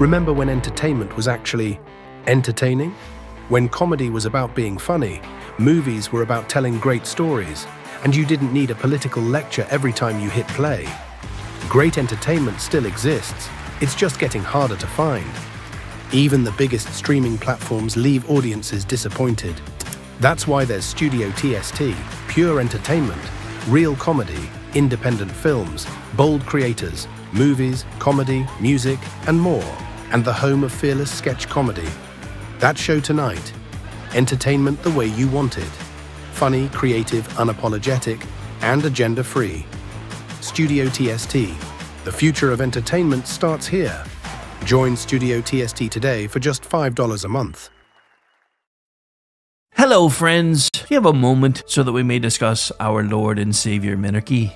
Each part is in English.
Remember when entertainment was actually entertaining? When comedy was about being funny, movies were about telling great stories, and you didn't need a political lecture every time you hit play. Great entertainment still exists, it's just getting harder to find. Even the biggest streaming platforms leave audiences disappointed. That's why there's Studio TST, pure entertainment, real comedy, independent films, bold creators, movies, comedy, music, and more, and the home of fearless sketch comedy. That show tonight, entertainment the way you want it. Funny, creative, unapologetic, and agenda-free. Studio TST, the future of entertainment starts here. Join Studio TST today for just $5 a month. Hello, friends. Do you have a moment so that we may discuss our Lord and Savior Minarchy?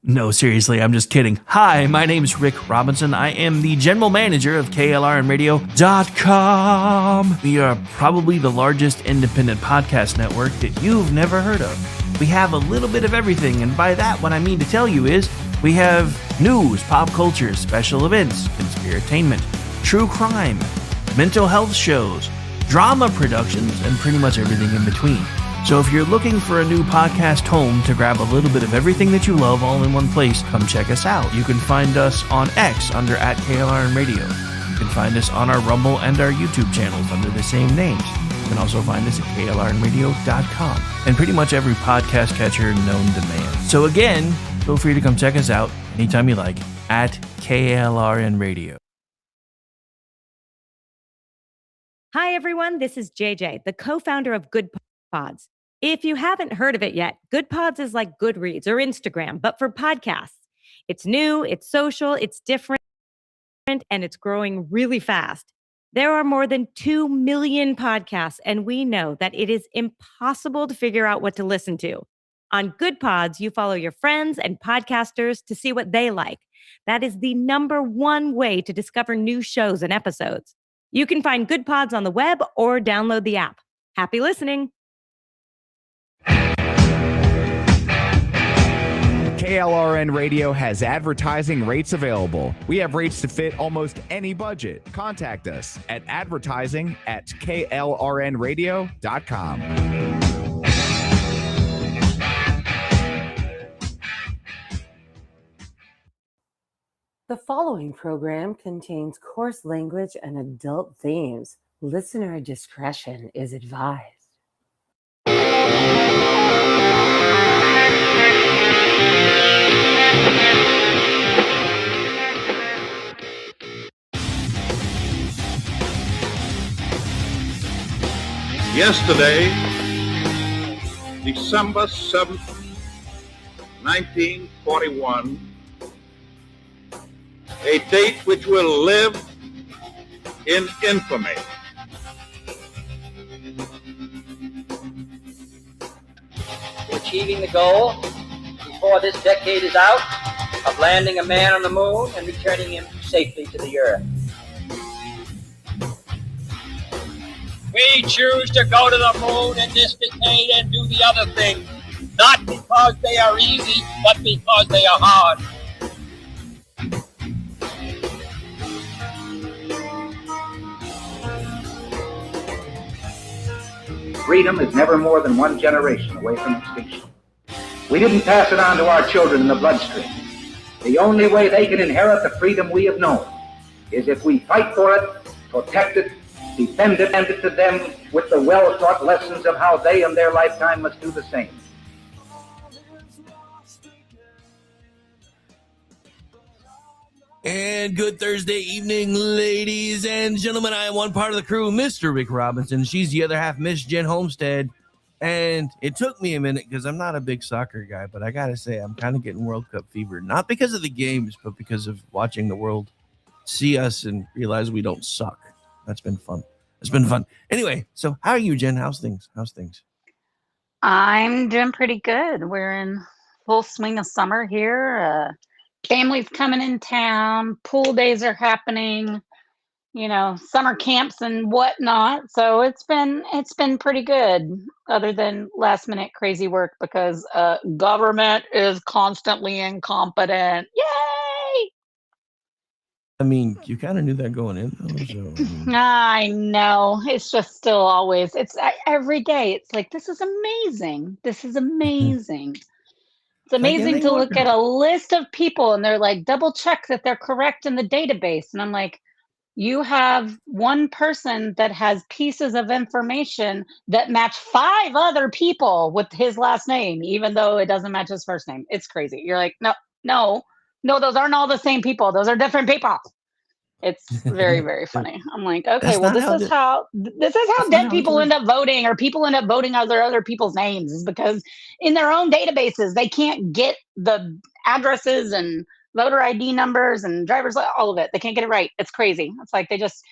No, seriously, I'm just kidding. Hi, my name's Rick Robinson. I am the general manager of KLRNradio.com. We are probably the largest independent podcast network that you've never heard of. We have a little bit of everything, and by that, what I mean to tell you is we have news, pop culture, special events, conspiratainment, true crime, mental health shows, drama productions, and pretty much everything in between. So if you're looking for a new podcast home to grab a little bit of everything that you love all in one place, come check us out. You can find us on X under @KLRNradio. You can find us on our Rumble and our YouTube channels under the same names. You can also find us at KLRNradio.com and pretty much every podcast catcher known to man. So again, feel free to come check us out anytime you like at KLRNradio. Hi, everyone. This is JJ, the co-founder of Good Pods. If you haven't heard of it yet, Good Pods is like Goodreads or Instagram, but for podcasts. It's new, it's social, it's different, and it's growing really fast. There are more than 2 million podcasts, and we know that it is impossible to figure out what to listen to. On Good Pods, you follow your friends and podcasters to see what they like. That is the #1 way to discover new shows and episodes. You can find Good Pods on the web or download the app. Happy listening. KLRN Radio has advertising rates available. We have rates to fit almost any budget. Contact us at advertising@klrnradio.com. The following program contains coarse language and adult themes. Listener discretion is advised. Yesterday, December 7th, 1941, a date which will live in infamy. Achieving the goal before this decade is out of landing a man on the moon and returning him safely to the earth. We choose to go to the moon in this decade and do the other things, not because they are easy, but because they are hard. Freedom is never more than one generation away from extinction. We didn't pass it on to our children in the bloodstream. The only way they can inherit the freedom we have known is if we fight for it, protect it, defend it, and it to them with the well-taught lessons of how they in their lifetime must do the same. And good Thursday evening, ladies and gentlemen. I am one part of the crew, Mr. Rick Robinson. She's the other half, Miss Jen Homestead. And it took me a minute because I'm not a big soccer guy, but I got to say, I'm kind of getting World Cup fever. Not because of the games, but because of watching the world see us and realize we don't suck. That's been fun. It's been fun. Anyway, so how are you, Jen? How's things? I'm doing pretty good. We're in full swing of summer here. Families coming in town. Pool days are happening. Summer camps and whatnot. So it's been pretty good, other than last minute crazy work because government is constantly incompetent. Yay! I mean, you kind of knew that going in, though. So, I know. It's just still always, every day. It's like, this is amazing. This is amazing. It's like, and amazing they to look at were. a list of people and they're like, double check that they're correct in the database. And I'm like, you have one person that has pieces of information that match 5 other people with his last name, even though it doesn't match his first name. It's crazy. You're like, no, those aren't all the same people. Those are different people. It's very, very funny. I'm like, okay, That's well, not this how is how that's not dead how it people works. end up voting, or people end up voting under other people's names, is because in their own databases they can't get the addresses and voter ID numbers and driver's all of it. They can't get it right. It's crazy. It's like they just.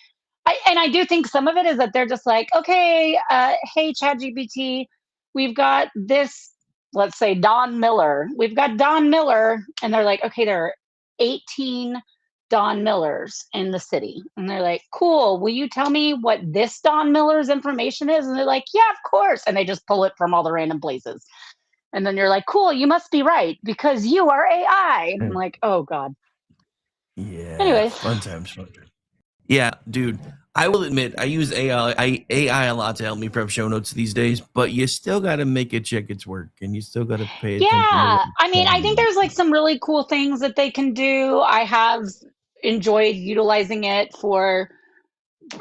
I do think some of it is that they're just like, okay, hey, ChatGPT, we've got this. Let's say Don Miller. We've got Don Miller, and they're like, okay, there are 18 Don Millers in the city. And they're like, cool, will you tell me what this Don Miller's information is? And they're like, yeah, of course. And they just pull it from all the random places. And then you're like, cool, you must be right because you are AI. And I'm like, oh God. Yeah. Anyways. Fun times. Yeah, dude. I will admit, I use AI a lot to help me prep show notes these days, but you still got to make it check its work, and you still got to pay attention. Yeah, I mean, I think there's like some really cool things that they can do. I have enjoyed utilizing it for,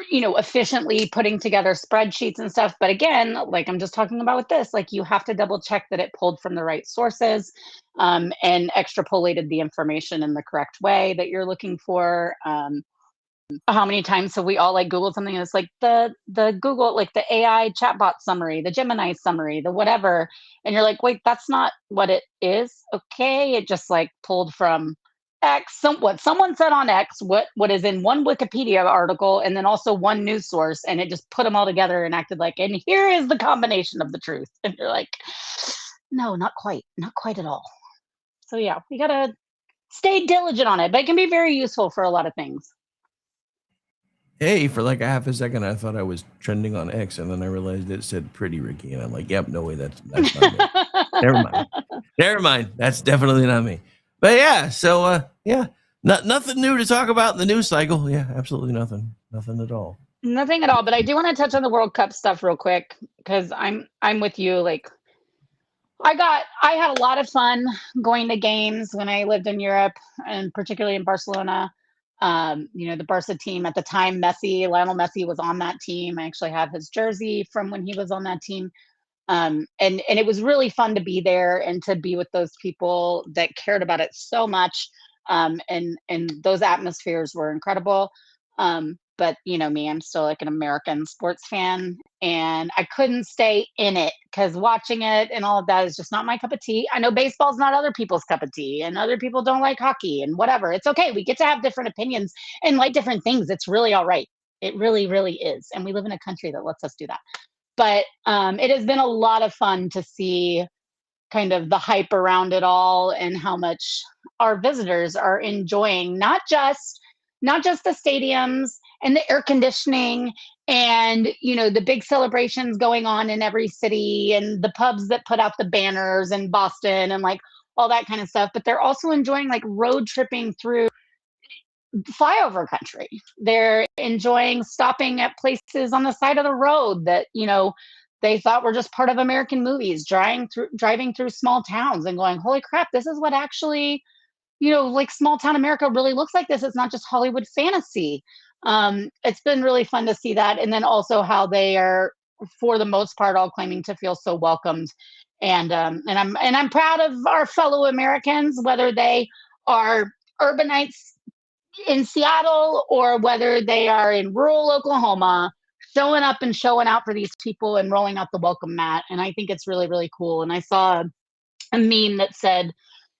efficiently putting together spreadsheets and stuff. But again, like I'm just talking about with this, like you have to double check that it pulled from the right sources, and extrapolated the information in the correct way that you're looking for. How many times have we all like Googled something and it's like the Google, like the AI chatbot summary, the Gemini summary, the whatever, and you're like, wait, that's not what it is. Okay, it just like pulled from X, what someone said on X, what is in one Wikipedia article, and then also one news source, and it just put them all together and acted like, and here is the combination of the truth. And you're like, no, not quite at all. So yeah, we gotta stay diligent on it, but it can be very useful for a lot of things. Hey, for like a half a second, I thought I was trending on X, and then I realized it said "Pretty Ricky," and I'm like, "Yep, no way, that's not me." Never mind. That's definitely not me. But yeah, so yeah, nothing new to talk about in the news cycle. Yeah, absolutely nothing at all. Nothing at all. But I do want to touch on the World Cup stuff real quick because I'm with you. Like, I had a lot of fun going to games when I lived in Europe, and particularly in Barcelona. The Barca team at the time, Lionel Messi was on that team. I actually have his jersey from when he was on that team. And it was really fun to be there and to be with those people that cared about it so much. And those atmospheres were incredible. But me, I'm still like an American sports fan, and I couldn't stay in it because watching it and all of that is just not my cup of tea. I know baseball's not other people's cup of tea, and other people don't like hockey and whatever. It's okay. We get to have different opinions and like different things. It's really all right. It really, really is. And we live in a country that lets us do that. But it has been a lot of fun to see kind of the hype around it all and how much our visitors are enjoying not just the stadiums and the air conditioning and the big celebrations going on in every city and the pubs that put out the banners in Boston and like all that kind of stuff, but they're also enjoying like road tripping through flyover country. They're enjoying stopping at places on the side of the road that they thought were just part of American movies, driving through small towns and going, holy crap, this is what actually like small town America really looks like. This it's not just Hollywood fantasy. It's been really fun to see that, and then also how they are for the most part all claiming to feel so welcomed, and I'm proud of our fellow Americans, whether they are urbanites in Seattle or whether they are in rural Oklahoma, showing up and showing out for these people and rolling out the welcome mat. And I think it's really, really cool. And I saw a meme that said,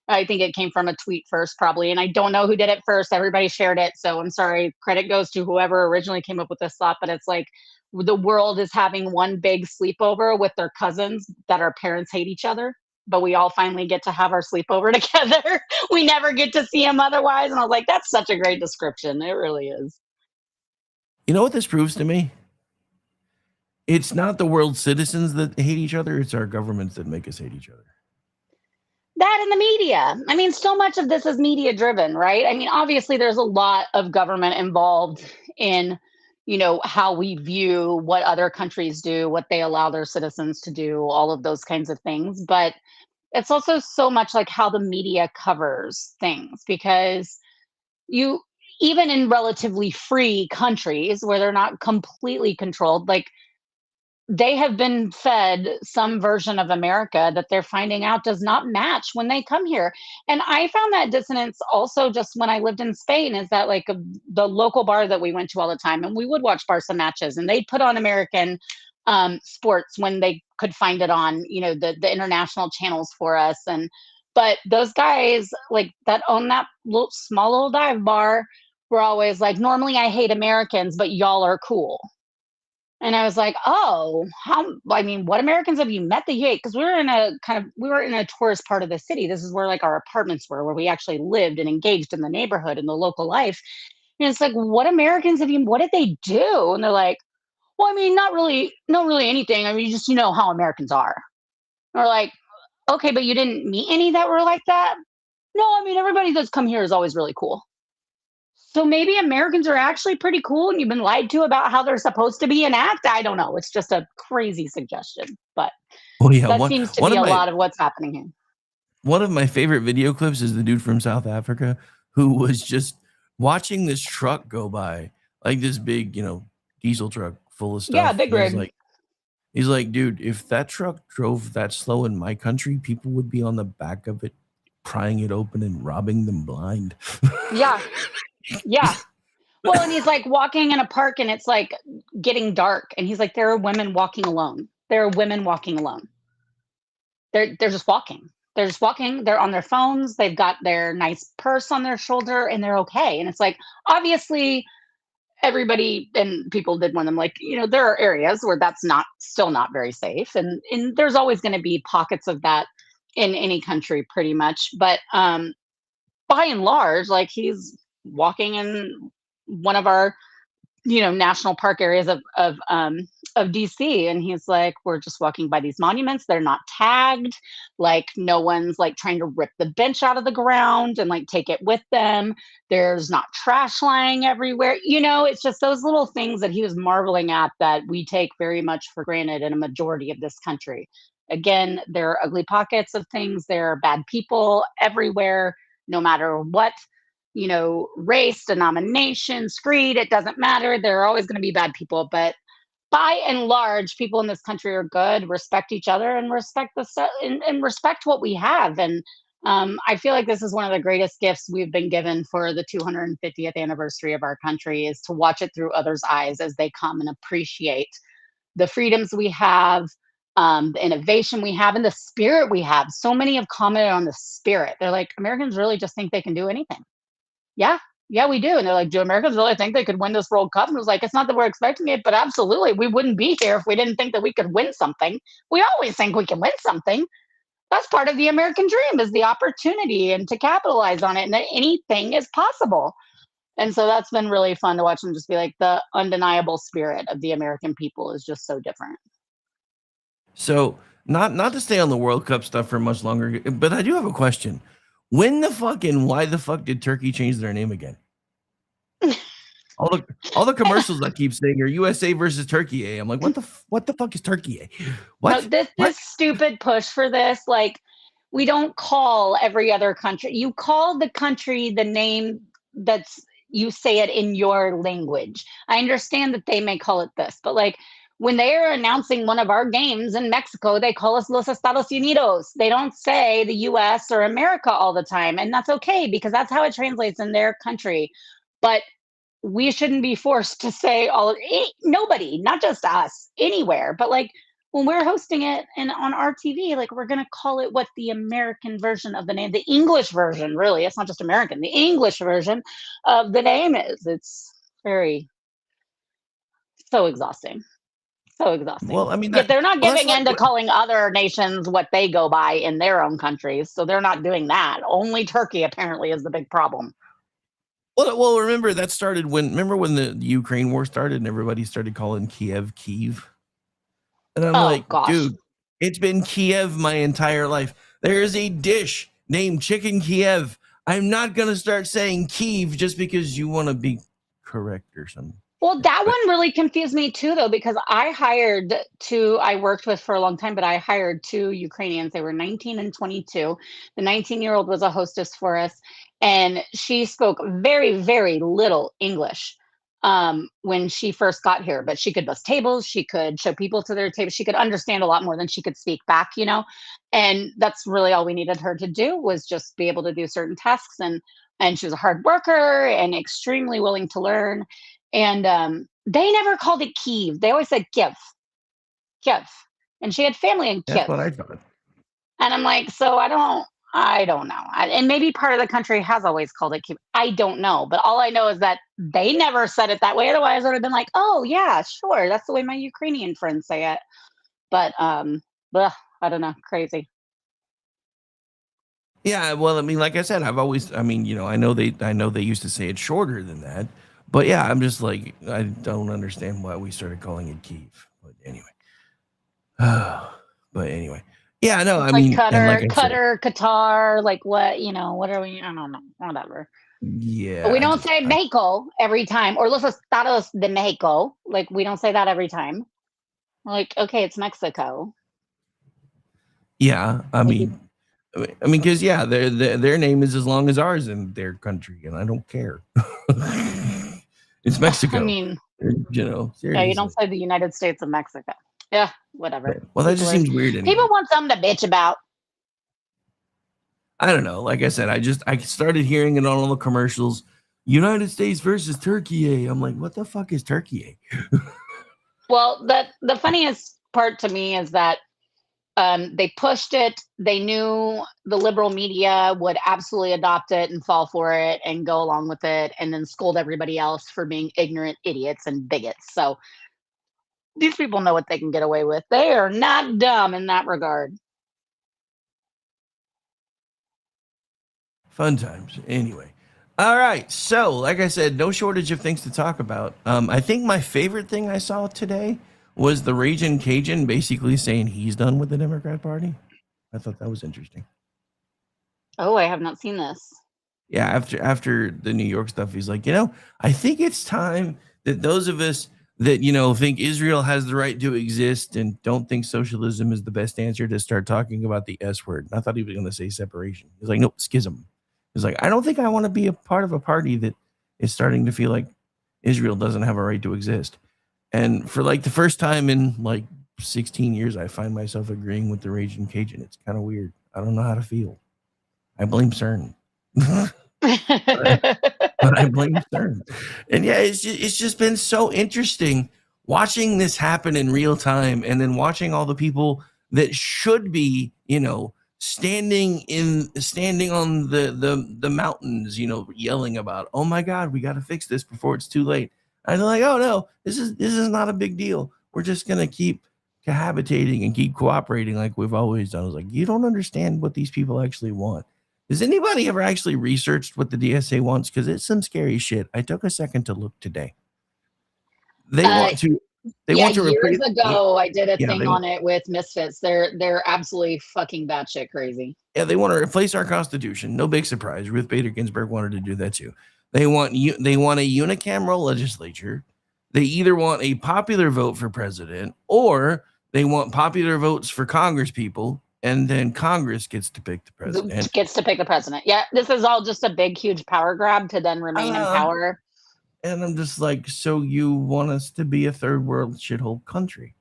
I think it came from a tweet first, probably, and I don't know who did it first. Everybody shared it, so I'm sorry. Credit goes to whoever originally came up with this thought, but it's like the world is having one big sleepover with their cousins that our parents hate each other, but we all finally get to have our sleepover together. We never get to see them otherwise, and I was like, that's such a great description. It really is. You know what this proves to me? It's not the world's citizens that hate each other. It's our governments that make us hate each other. that in the media. I mean, so much of this is media driven, right? I mean, obviously there's a lot of government involved in, how we view what other countries do, what they allow their citizens to do, all of those kinds of things. But it's also so much like how the media covers things, because you, even in relatively free countries where they're not completely controlled, like they have been fed some version of America that they're finding out does not match when they come here. And I found that dissonance also just when I lived in Spain, is that like the local bar that we went to all the time, and we would watch Barca matches, and they'd put on American sports when they could find it on, the international channels for us. But those guys like that own that small little dive bar were always like, normally I hate Americans, but y'all are cool. And I was like, oh, what Americans have you met that you hate? Because we were in a tourist part of the city. This is where like our apartments were, where we actually lived and engaged in the neighborhood and the local life. And it's like, what Americans have you, what did they do? And they're like, well, I mean, not really anything. I mean, just, how Americans are. And we're like, okay, but you didn't meet any that were like that? No, I mean, everybody that's come here is always really cool. So maybe Americans are actually pretty cool and you've been lied to about how they're supposed to be and act. I don't know. It's just a crazy suggestion, but that seems to be a lot of what's happening here. One of my favorite video clips is the dude from South Africa who was just watching this truck go by, like this big, diesel truck full of stuff. Yeah, big rig. He's like, dude, if that truck drove that slow in my country, people would be on the back of it, prying it open and robbing them blind. Yeah. Yeah. Well, and he's like walking in a park and it's like getting dark. And he's like, there are women walking alone. There are women walking alone. They're just walking. They're just walking. They're on their phones. They've got their nice purse on their shoulder and they're okay. And it's like, obviously everybody and people did warn them, like, there are areas where that's still not very safe. And there's always going to be pockets of that in any country pretty much. But by and large, like he's walking in one of our, national park areas of DC. And he's like, we're just walking by these monuments. They're not tagged. Like no one's like trying to rip the bench out of the ground and like take it with them. There's not trash lying everywhere. It's just those little things that he was marveling at that we take very much for granted in a majority of this country. Again, there are ugly pockets of things. There are bad people everywhere, no matter what, race, denomination, creed, it doesn't matter. There are always going to be bad people, but by and large, people in this country are good, respect each other, and respect and respect what we have. And I feel like this is one of the greatest gifts we've been given for the 250th anniversary of our country, is to watch it through others' eyes as they come and appreciate the freedoms we have, the innovation we have, and the spirit we have. So many have commented on the spirit. They're like, Americans really just think they can do anything. Yeah, we do. And they're like, do Americans really think they could win this World Cup? And it was like, it's not that we're expecting it, but absolutely, we wouldn't be here if we didn't think that we could win something. We always think we can win something. That's part of the American dream, is the opportunity and to capitalize on it, and that anything is possible. And so that's been really fun to watch them just be like, the undeniable spirit of the American people is just so different. So not to stay on the World Cup stuff for much longer, but I do have a question. When the fuck and why the fuck did Turkey change their name again? All the commercials I keep saying are USA versus Turkey. I'm like, what the fuck is Turkey? What? No, this stupid push for this, like, we don't call every other country. You call the country the name you say it in your language. I understand that they may call it this, but like, when they are announcing one of our games in Mexico, they call us Los Estados Unidos. They don't say the US or America all the time. And that's okay, because that's how it translates in their country. But we shouldn't be forced to say nobody, not just us, anywhere. But like when we're hosting it and on our TV, like we're going to call it what the American version of the name, the English version, really. It's not just American. The English version of the name is. It's so exhausting. So exhausting. Well, I mean, yet they're not giving in to calling other nations what they go by in their own countries. So they're not doing that. Only Turkey apparently is the big problem. Well, remember that started when the Ukraine war started and everybody started calling Kiev. And I'm like, gosh. Dude, it's been Kiev my entire life. There is a dish name Chicken Kiev. I'm not going to start saying Kiev just because you want to be correct or something. Well, that one really confused me too, though, because I worked with for a long time, but I hired two Ukrainians. They were 19 and 22. The 19-year-old was a hostess for us, and she spoke very, very little English when she first got here, but she could bus tables. She could show people to their tables. She could understand a lot more than she could speak back, and that's really all we needed her to do was just be able to do certain tasks. And she was a hard worker and extremely willing to learn. And they never called it Kiev. They always said Kiev. Kiev. And she had family in Kiev. That's what I thought. And I'm like, so I don't know. And maybe part of the country has always called it Kiev. I don't know. But all I know is that they never said it that way. Otherwise, I would have been like, oh, yeah, sure. That's the way my Ukrainian friends say it. But I don't know. Crazy. Yeah, well, I mean, like I said, I know they used to say it shorter than that. But yeah, I'm just like, I don't understand why we started calling it Kiev. But anyway. Yeah, no, It's I mean, Qatar, like what, what are we? I don't know, whatever. Yeah. But we don't say Mexico every time, or Los Estados de Mexico. Like, we don't say that every time. We're like, okay, it's Mexico. Yeah, I mean, because yeah, their name is as long as ours in their country, and I don't care. It's Mexico. I mean, seriously. yeah, you don't say the United States of Mexico. Yeah, whatever. Well, that just seems weird. People want something to bitch about. I don't know. Like I said, I started hearing it on all the commercials. United States versus Turkey. I'm like, what the fuck is Turkey? Well, the funniest part to me is that they pushed it. They knew the liberal media would absolutely adopt it and fall for it and go along with it, and then scold everybody else for being ignorant idiots and bigots. So these people know what they can get away with. They are not dumb in that regard. Fun times. Anyway. All right. So, like I said, no shortage of things to talk about. I think my favorite thing I saw today was the Ragin' Cajun basically saying he's done with the Democrat Party. I thought that was interesting. Oh, I have not seen this. Yeah, after the New York stuff, he's like, I think it's time that those of us that, think Israel has the right to exist and don't think socialism is the best answer to start talking about the S word. I thought he was going to say separation. He's like, nope, schism. He's like, I don't think I want to be a part of a party that is starting to feel like Israel doesn't have a right to exist. And for like the first time in like 16 years, I find myself agreeing with the Ragin' Cajun. It's kind of weird. I don't know how to feel. I blame CERN. But I blame CERN. And yeah, it's just been so interesting watching this happen in real time, and then watching all the people that should be, standing on the mountains, yelling about, oh my God, we got to fix this before it's too late. And they're like, oh no, this is not a big deal. We're just gonna keep cohabitating and keep cooperating like we've always done. I was like, you don't understand what these people actually want. Has anybody ever actually researched what the DSA wants? Because it's some scary shit. I took a second to look today. They want to years ago, I did a thing on it with Misfits. They're absolutely fucking batshit crazy. Yeah, they want to replace our Constitution. No big surprise. Ruth Bader Ginsburg wanted to do that too. They want a unicameral legislature. They either want a popular vote for president, or they want popular votes for Congress people, and then Congress gets to pick the president. Yeah, this is all just a big, huge power grab to then remain in power. And I'm just like, so you want us to be a third world shithole country?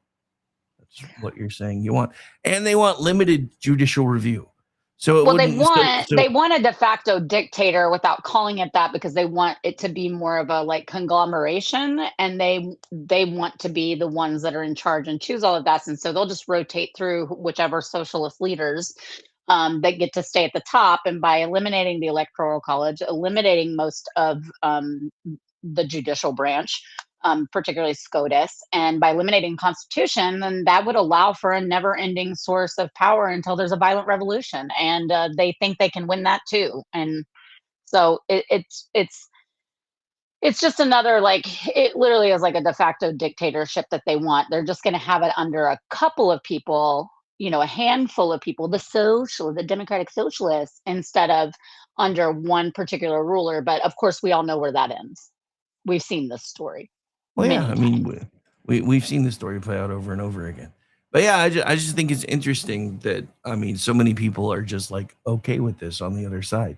That's what you're saying you want. And they want limited judicial review. So they want a de facto dictator without calling it that, because they want it to be more of a like conglomeration, and they want to be the ones that are in charge and choose all of that. And so they'll just rotate through whichever socialist leaders that get to stay at the top. And by eliminating the Electoral College, eliminating most of the judicial branch, particularly SCOTUS, and by eliminating Constitution, then that would allow for a never-ending source of power until there's a violent revolution. And they think they can win that too. And so it's just another, like, it literally is like a de facto dictatorship that they want. They're just going to have it under a couple of people, a handful of people, the Democratic Socialists, instead of under one particular ruler. But of course, we all know where that ends. We've seen this story Well, many yeah, I times. mean, we've seen the story play out over and over again. But yeah, I just think it's interesting that, I mean, so many people are just like okay with this on the other side.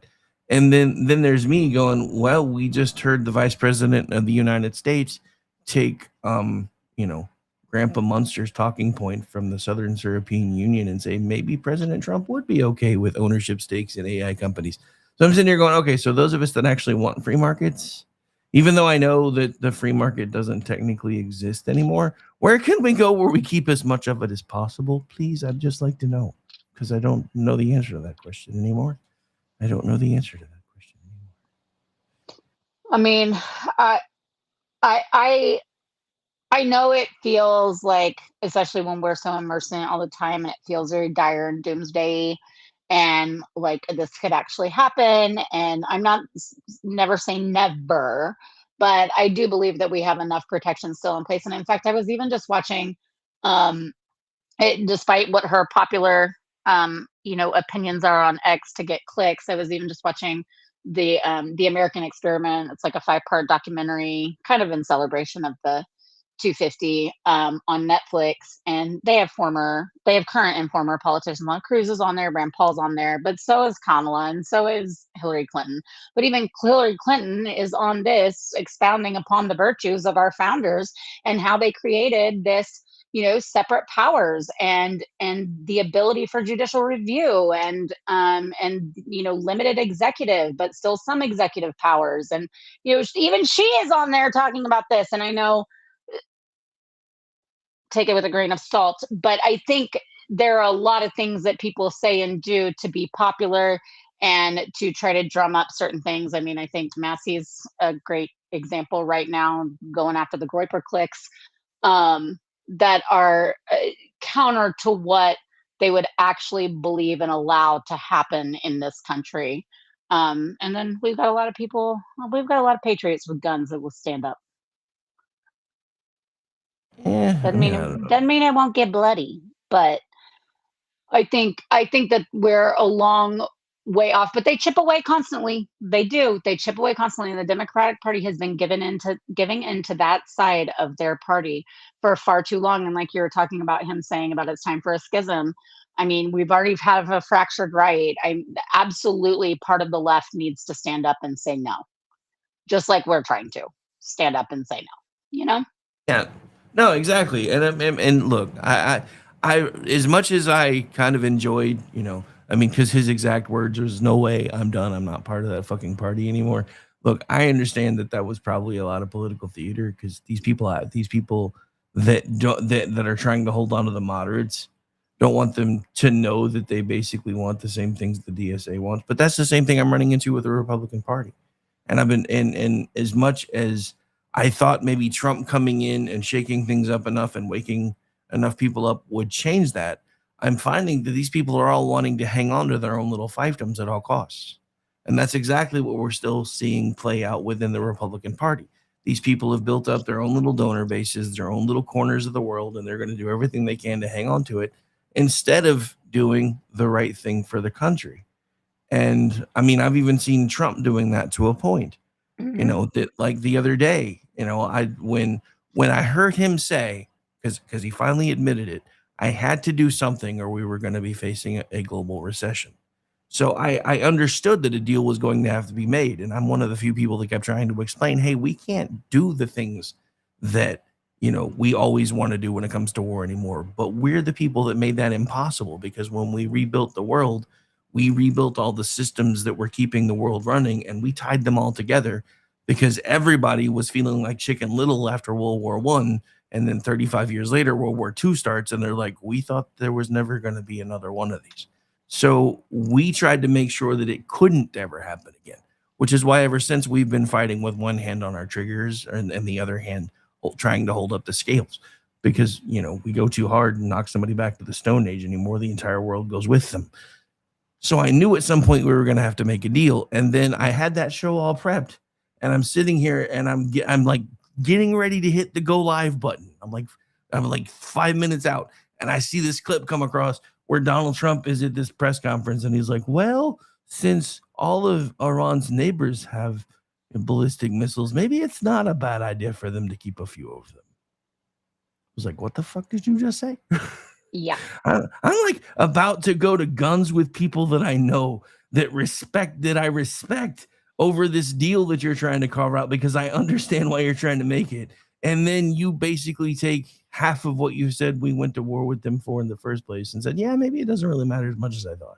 And then there's me going, well, we just heard the Vice President of the United States take Grandpa Munster's talking point from the Southern European Union and say maybe President Trump would be okay with ownership stakes in AI companies. So I'm sitting here going, okay, so those of us that actually want free markets, even though I know that the free market doesn't technically exist anymore, where can we go where we keep as much of it as possible? Please, I'd just like to know, because I don't know the answer to that question anymore. I don't know the answer to that question anymore. I mean, I know it feels like, especially when we're so immersed in it all the time, and it feels very dire and doomsday, and like this could actually happen. And I'm never saying never, but I do believe that we have enough protection still in place. And in fact, I was even just watching, despite what her popular, opinions are on X to get clicks, I was even just watching the American Experiment. It's like a 5-part documentary, kind of in celebration of the 250 on Netflix, and they have current and former politicians on. Cruz is on there, Rand Paul's on there, but so is Kamala, and so is Hillary Clinton. But even Hillary Clinton is on this, expounding upon the virtues of our founders and how they created this, separate powers and the ability for judicial review and limited executive, but still some executive powers. And even she is on there talking about this. And I know, take it with a grain of salt, but I think there are a lot of things that people say and do to be popular and to try to drum up certain things. I mean, I think Massey's a great example right now, going after the Groyper clicks, that are counter to what they would actually believe and allow to happen in this country. And then we've got a lot of patriots with guns that will stand up. Yeah, Doesn't mean it won't get bloody, but I think that we're a long way off. But they chip away constantly. They do. They chip away constantly. And the Democratic Party has been giving into that side of their party for far too long. And like you were talking about him saying about it's time for a schism. I mean, we've already have a fractured right. Absolutely, part of the left needs to stand up and say no, just like we're trying to stand up and say no. Yeah. No, exactly. And look, I as much as I kind of enjoyed, because his exact words was, "No way, I'm done. I'm not part of that fucking party anymore." Look, I understand that was probably a lot of political theater, because these people that are trying to hold on to the moderates don't want them to know that they basically want the same things the DSA wants. But that's the same thing I'm running into with the Republican Party. And I've been and as much as I thought maybe Trump coming in and shaking things up enough and waking enough people up would change that, I'm finding that these people are all wanting to hang on to their own little fiefdoms at all costs. And that's exactly what we're still seeing play out within the Republican Party. These people have built up their own little donor bases, their own little corners of the world, and they're going to do everything they can to hang on to it instead of doing the right thing for the country. And I mean, I've even seen Trump doing that to a point. That like the other day, when I heard him say, because he finally admitted it, I had to do something or we were going to be facing a global recession. So I understood that a deal was going to have to be made. And I'm one of the few people that kept trying to explain, hey, we can't do the things that, we always want to do when it comes to war anymore. But we're the people that made that impossible, because when we rebuilt the world, we rebuilt all the systems that were keeping the world running, and we tied them all together because everybody was feeling like Chicken Little after World War I. And then 35 years later, World War II starts, and they're like, we thought there was never going to be another one of these. So we tried to make sure that it couldn't ever happen again, which is why ever since we've been fighting with one hand on our triggers and the other hand trying to hold up the scales. Because, we go too hard and knock somebody back to the Stone Age anymore, the entire world goes with them. So I knew at some point we were going to have to make a deal. And then I had that show all prepped, and I'm sitting here and I'm like getting ready to hit the go live button. I'm like 5 minutes out, and I see this clip come across where Donald Trump is at this press conference and he's like, well, since all of Iran's neighbors have ballistic missiles, maybe it's not a bad idea for them to keep a few of them. I was like, what the fuck did you just say? Yeah. I'm like about to go to guns with people that I know that I respect over this deal that you're trying to carve out because I understand why you're trying to make it. And then you basically take half of what you said we went to war with them for in the first place and said, yeah, maybe it doesn't really matter as much as I thought.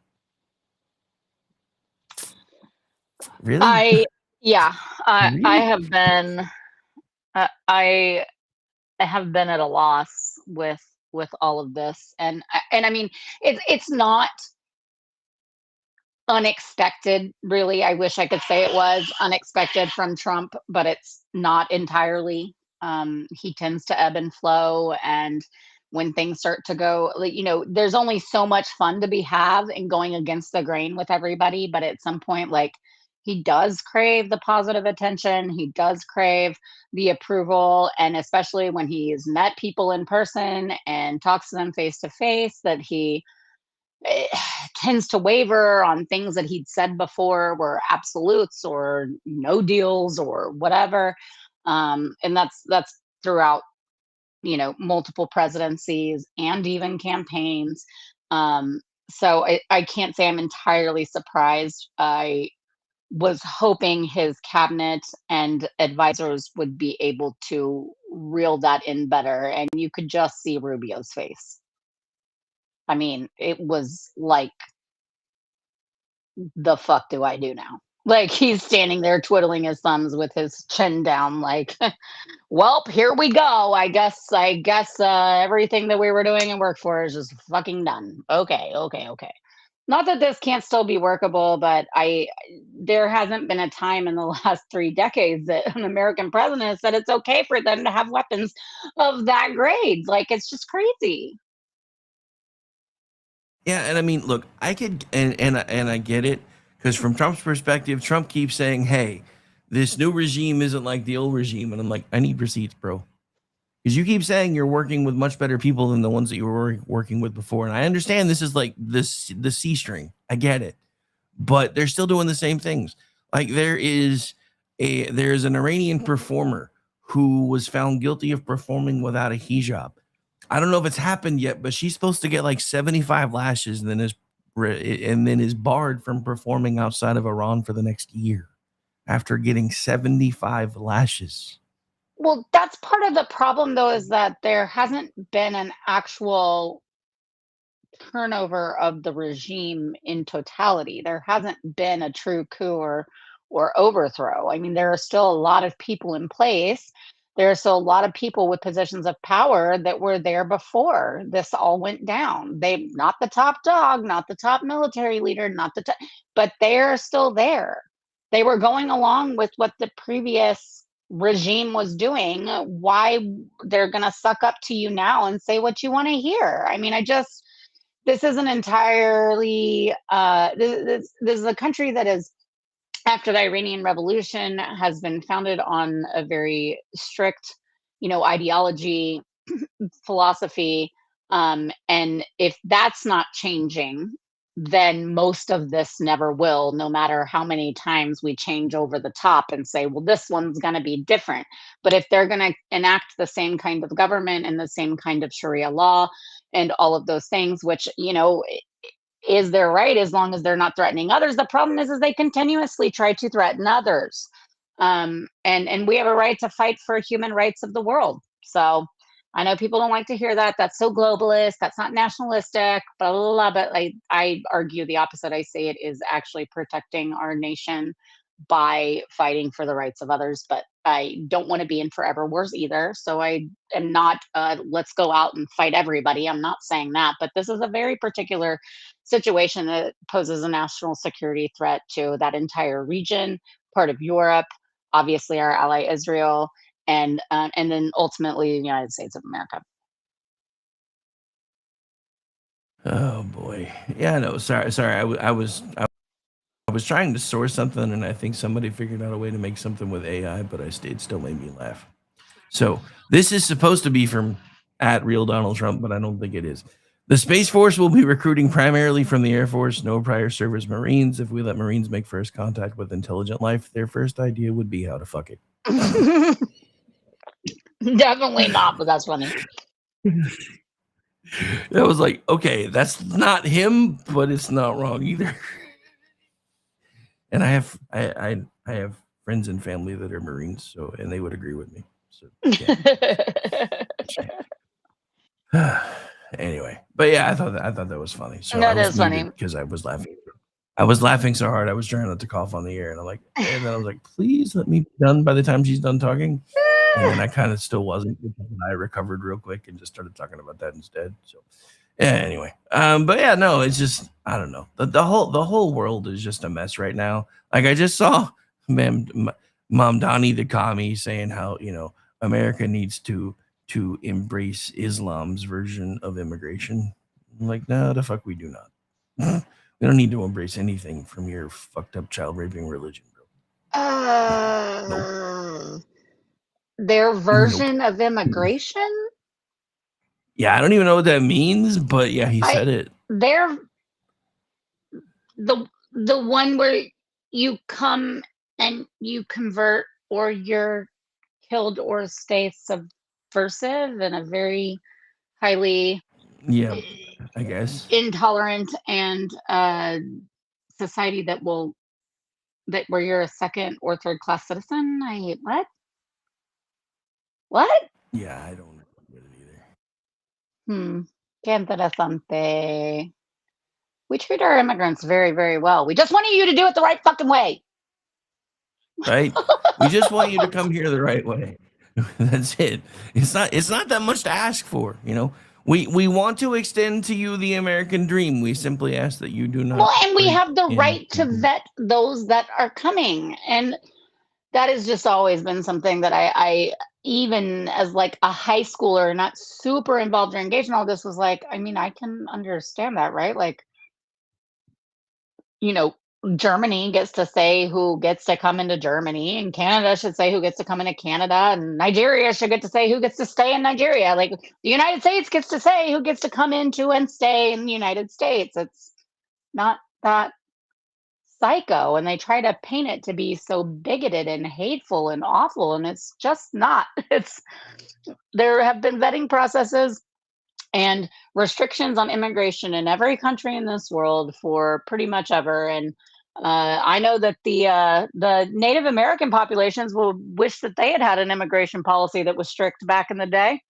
Really? I Really? have been I have been at a loss with all of this, and I mean it's not unexpected, really. I wish I could say it was unexpected from Trump, but it's not entirely. He tends to ebb and flow, and when things start to go, there's only so much fun to be had in going against the grain with everybody, but at some point, he does crave the positive attention. He does crave the approval. And especially when he's met people in person and talks to them face to face, that he tends to waver on things that he'd said before were absolutes or no deals or whatever. And that's throughout, multiple presidencies and even campaigns. So I can't say I'm entirely surprised. I was hoping his cabinet and advisors would be able to reel that in better. And you could just see Rubio's face. I mean, it was like, the fuck do I do now? Like, he's standing there twiddling his thumbs with his chin down, like, well, here we go. I guess everything that we were doing in Workforce is just fucking done. Okay. Not that this can't still be workable, but there hasn't been a time in the last 3 decades that an American president said it's okay for them to have weapons of that grade. Like, it's just crazy. Yeah, and I mean, look, I could, and I get it, because from Trump's perspective, Trump keeps saying, hey, this new regime isn't like the old regime. And I'm like, I need receipts, bro. Because you keep saying you're working with much better people than the ones that you were working with before. And I understand this is like the C string. I get it. But they're still doing the same things. Like there's an Iranian performer who was found guilty of performing without a hijab. I don't know if it's happened yet, but she's supposed to get like 75 lashes and then is barred from performing outside of Iran for the next year after getting 75 lashes. Well, that's part of the problem, though, is that there hasn't been an actual turnover of the regime in totality. There hasn't been a true coup or overthrow. I mean, there are still a lot of people in place. There are still a lot of people with positions of power that were there before this all went down. They, not the top dog, not the top military leader, but they're still there. They were going along with what the previous regime was doing. Why they're going to suck up to you now and say what you want to hear? I mean, this isn't entirely, this is a country that is, after the Iranian Revolution, has been founded on a very strict, ideology, philosophy. And if that's not changing, then most of this never will, no matter how many times we change over the top and say, well, this one's going to be different. But if they're going to enact the same kind of government and the same kind of Sharia law and all of those things, which, is their right as long as they're not threatening others. The problem is they continuously try to threaten others. And we have a right to fight for human rights of the world. So I know people don't like to hear that. That's so globalist. That's not nationalistic, blah, blah, blah. But I argue the opposite. I say it is actually protecting our nation by fighting for the rights of others. But I don't want to be in forever wars either. So I am not, let's go out and fight everybody. I'm not saying that. But this is a very particular situation that poses a national security threat to that entire region, part of Europe, obviously our ally Israel, and then ultimately the United States of America. Oh boy, yeah, no, sorry. I was trying to source something, and I think somebody figured out a way to make something with AI, but it still made me laugh. So this is supposed to be from @RealDonaldTrump, but I don't think it is. The Space Force will be recruiting primarily from the Air Force, no prior service Marines. If we let Marines make first contact with intelligent life, their first idea would be how to fuck it. Definitely not, but that's funny. That was like, okay, that's not him, but it's not wrong either. And I have friends and family that are Marines, so and they would agree with me. So yeah. Anyway, but yeah, I thought that was funny. So that is funny because I was laughing. I was laughing so hard I was trying not to cough on the air, and then I was like, please let me be done by the time she's done talking. And then I kind of still wasn't. I recovered real quick and just started talking about that instead. So yeah, anyway. But yeah, no, it's just I don't know. The whole world is just a mess right now. Like I just saw Mom Donnie the commie saying how America needs to embrace Islam's version of immigration. I'm like, no, the fuck we do not. We don't need to embrace anything from your fucked up child raping religion, bro. Nope. Their version of immigration? Yeah, I don't even know what that means, but yeah, he said it. They're the one where you come and you convert or you're killed or stay subversive in a very highly I guess intolerant and society that where you're a second or third class citizen. What? Yeah, I don't get it either. Qué interesante. We treat our immigrants very, very well. We just wanted you to do it the right fucking way. Right? We just want you to come here the right way. That's it. It's not that much to ask for, We want to extend to you the American dream. We simply ask that you do not. Well, and we have the right to vet those that are coming. And that has just always been something that I even as like a high schooler, not super involved or engaged in all this, was like, I mean, I can understand that, right? Like, Germany gets to say who gets to come into Germany, and Canada should say who gets to come into Canada, and Nigeria should get to say who gets to stay in Nigeria. Like the United States gets to say who gets to come into and stay in the United States. It's not that psycho, and they try to paint it to be so bigoted and hateful and awful, and it's just not. There have been vetting processes and restrictions on immigration in every country in this world for pretty much ever. And I know that the Native American populations will wish that they had an immigration policy that was strict back in the day.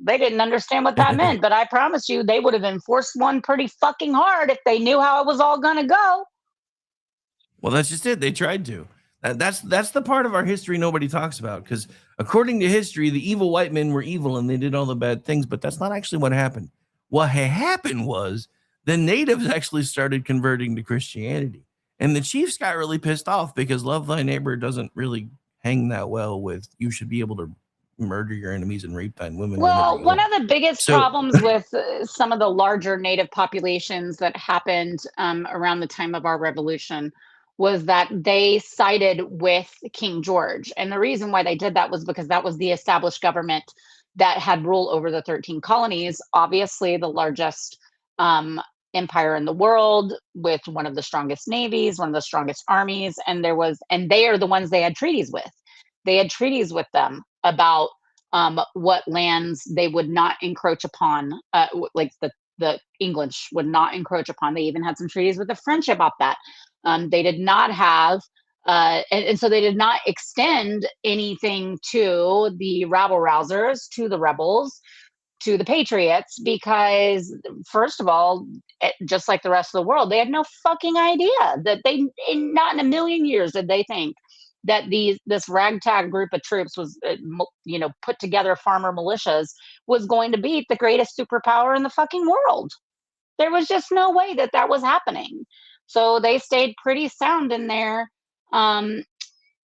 They didn't understand what that meant, but I promise you they would have enforced one pretty fucking hard if they knew how it was all going to go. Well, that's just it. They tried to. That's the part of our history nobody talks about, because according to history, the evil white men were evil and they did all the bad things, but that's not actually what happened. What happened was the natives actually started converting to Christianity, and the chiefs got really pissed off because love thy neighbor doesn't really hang that well with you should be able to murder your enemies and rape thine women. Well, one of the biggest problems with some of the larger native populations that happened around the time of our revolution was that they sided with King George. And the reason why they did that was because that was the established government that had rule over the 13 colonies, obviously the largest empire in the world, with one of the strongest navies, one of the strongest armies. And they are the ones they had treaties with. They had treaties with them about what lands they would not encroach upon, like the English would not encroach upon. They even had some treaties with the French about that. They did not have, and so they did not extend anything to the rabble-rousers, to the rebels, to the patriots, because first of all, just like the rest of the world, they had no fucking idea that not in a million years did they think that this ragtag group of troops was, put together farmer militias, was going to beat the greatest superpower in the fucking world. There was just no way that was happening. So they stayed pretty sound in their,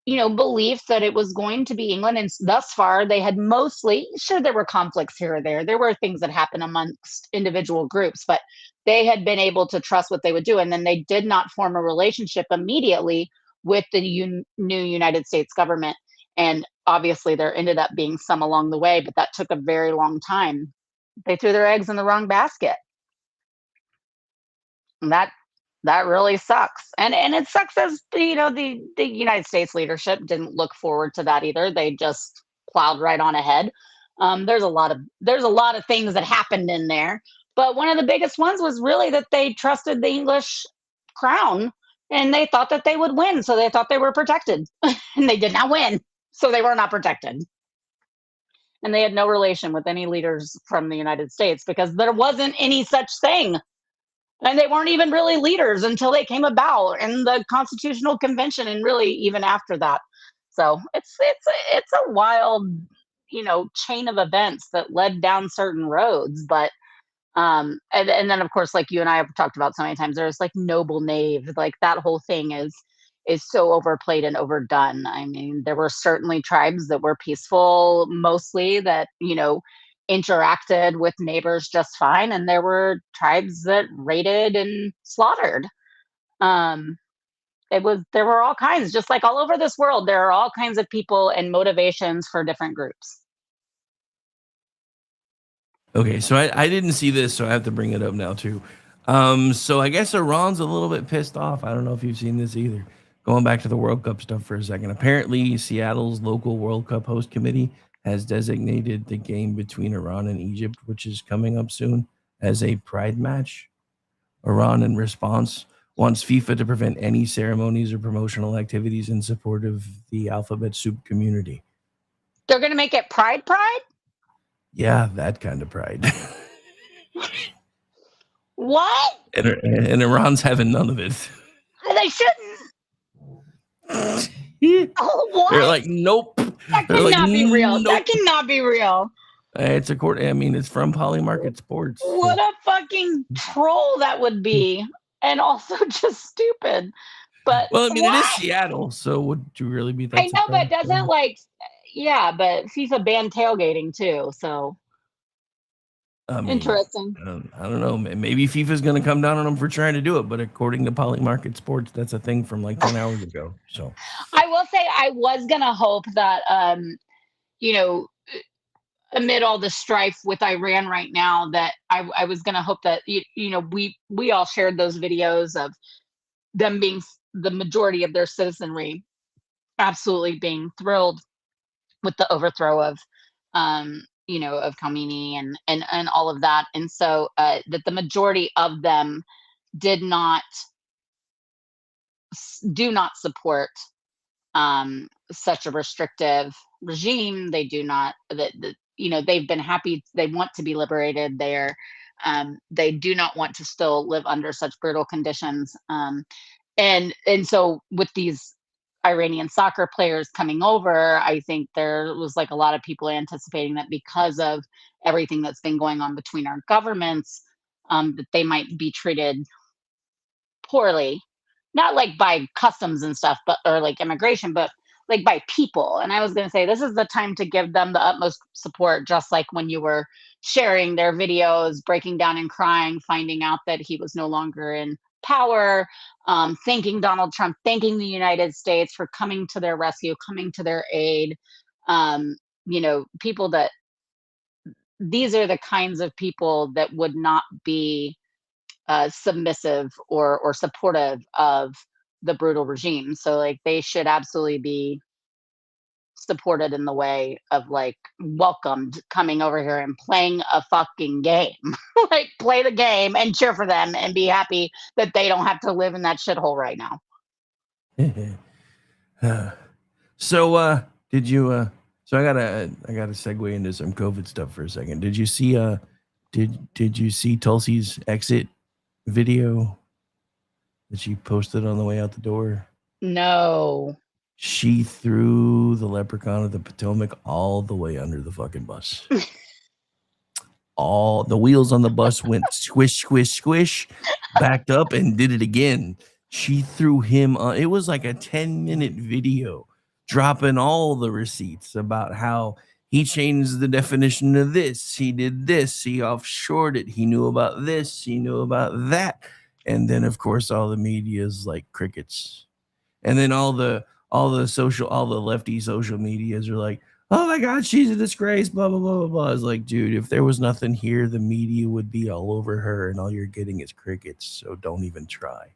belief that it was going to be England. And thus far, they had mostly, sure, there were conflicts here or there. There were things that happened amongst individual groups, but they had been able to trust what they would do. And then they did not form a relationship immediately with the new United States government. And obviously there ended up being some along the way, but that took a very long time. they threw their eggs in the wrong basket. And that really sucks. And it sucks as the United States leadership didn't look forward to that either. They just plowed right on ahead. There's a lot of things that happened in there, but one of the biggest ones was really that they trusted the English crown and they thought that they would win, so they thought they were protected, and they did not win, so they were not protected. And they had no relation with any leaders from the United States because there wasn't any such thing. And they weren't even really leaders until they came about in the Constitutional Convention, and really even after that. So it's a wild, chain of events that led down certain roads. But and then of course, like you and I have talked about so many times, there's like noble knave, like that whole thing is so overplayed and overdone. I mean, there were certainly tribes that were peaceful, mostly, that interacted with neighbors just fine, and there were tribes that raided and slaughtered. There were all kinds, just like all over this world, there are all kinds of people and motivations for different groups. Okay, so I didn't see this, so I have to bring it up now too. So I guess Iran's a little bit pissed off. I don't know if you've seen this either. Going back to the World Cup stuff for a second. Apparently, Seattle's local World Cup host committee has designated the game between Iran and Egypt, which is coming up soon, as a pride match. Iran, in response, wants FIFA to prevent any ceremonies or promotional activities in support of the alphabet soup community. They're going to make it pride? Yeah, that kind of pride. What? And Iran's having none of it. They shouldn't. Oh, what? They're like, nope. That cannot be real. Nope. That cannot be real. It's it's from Polymarket Sports. What a fucking troll that would be. And also just stupid. But well, I mean, it is Seattle, so would you really be that? I know, but doesn't but FIFA banned tailgating too, so interesting. I don't know. Maybe FIFA's going to come down on them for trying to do it, but according to Polymarket Sports, that's a thing from like 10 hours ago. So I will say I was going to hope that, amid all the strife with Iran right now, that I was going to hope that, we all shared those videos of them being, the majority of their citizenry absolutely being thrilled with the overthrow of, of Khamenei and all of that. And so that the majority of them do not support such a restrictive regime. They do not, they've been happy. They want to be liberated there. They do not want to still live under such brutal conditions. And so with these Iranian soccer players coming over, I think there was like a lot of people anticipating that because of everything that's been going on between our governments, that they might be treated poorly, not like by customs and stuff, or like immigration, but like by people. And I was going to say, this is the time to give them the utmost support, just like when you were sharing their videos, breaking down and crying, finding out that he was no longer in power, thanking Donald Trump, thanking the United States for coming to their rescue, coming to their aid. People that, these are the kinds of people that would not be submissive or supportive of the brutal regime. So like they should absolutely be supported in the way of like welcomed, coming over here and playing a fucking game. Like play the game and cheer for them and be happy that they don't have to live in that shithole right now. So did you so I gotta segue into some COVID stuff for a second. Did you see did you see Tulsi's exit video that she posted on the way out the door? No. She threw the Leprechaun of the Potomac all the way under the fucking bus. All the wheels on the bus went squish, squish, squish, backed up and did it again. She threw him on. It was like a 10-minute video dropping all the receipts about how he changed the definition of this. He did this. He offshored it. He knew about this. He knew about that. And then, of course, all the media is like crickets. And then all the lefty social medias are like, oh my God, she's a disgrace, blah, blah, blah, blah, blah. I was like, dude, if there was nothing here, the media would be all over her and all you're getting is crickets. So don't even try.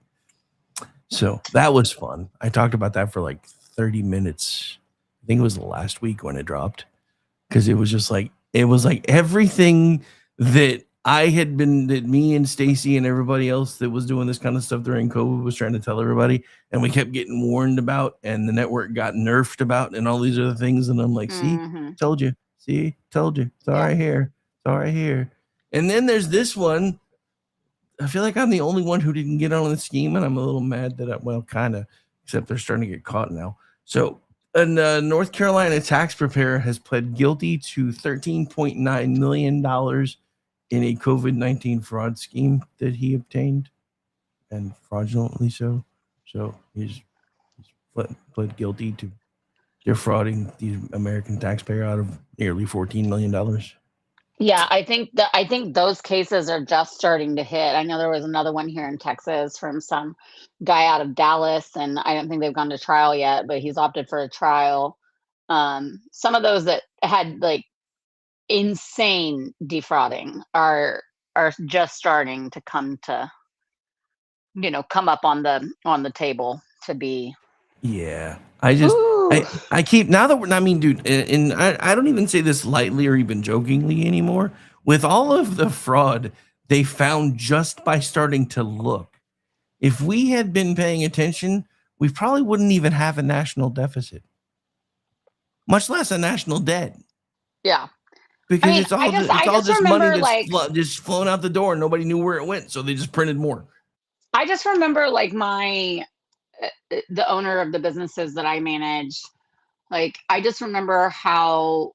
So that was fun. I talked about that for like 30 minutes. I think it was last week when it dropped. Because it was just like, it was like everything that that me and Stacy and everybody else that was doing this kind of stuff during COVID was trying to tell everybody. And we kept getting warned about, and the network got nerfed about, and all these other things. And I'm like, see, told you. See, told you. It's all right here. It's all right here. And then there's this one. I feel like I'm the only one who didn't get on the scheme, and I'm a little mad that kind of, except they're starting to get caught now. So, a North Carolina tax preparer has pled guilty to $13.9 million in a COVID-19 fraud scheme that he obtained, and fraudulently so. So he's pled guilty to defrauding the American taxpayer out of nearly $14 million. Yeah, I think those cases are just starting to hit. I know there was another one here in Texas from some guy out of Dallas, and I don't think they've gone to trial yet, but he's opted for a trial. Some of those that had like insane defrauding are just starting to come up on the table to be. Yeah, I keep, now that I mean, dude, and I don't even say this lightly or even jokingly anymore. With all of the fraud they found just by starting to look, if we had been paying attention, we probably wouldn't even have a national deficit, much less a national debt. Yeah, because it's all just money that's just flowing out the door, and nobody knew where it went, so they just printed more. I just remember like the owner of the businesses that I managed, like I just remember how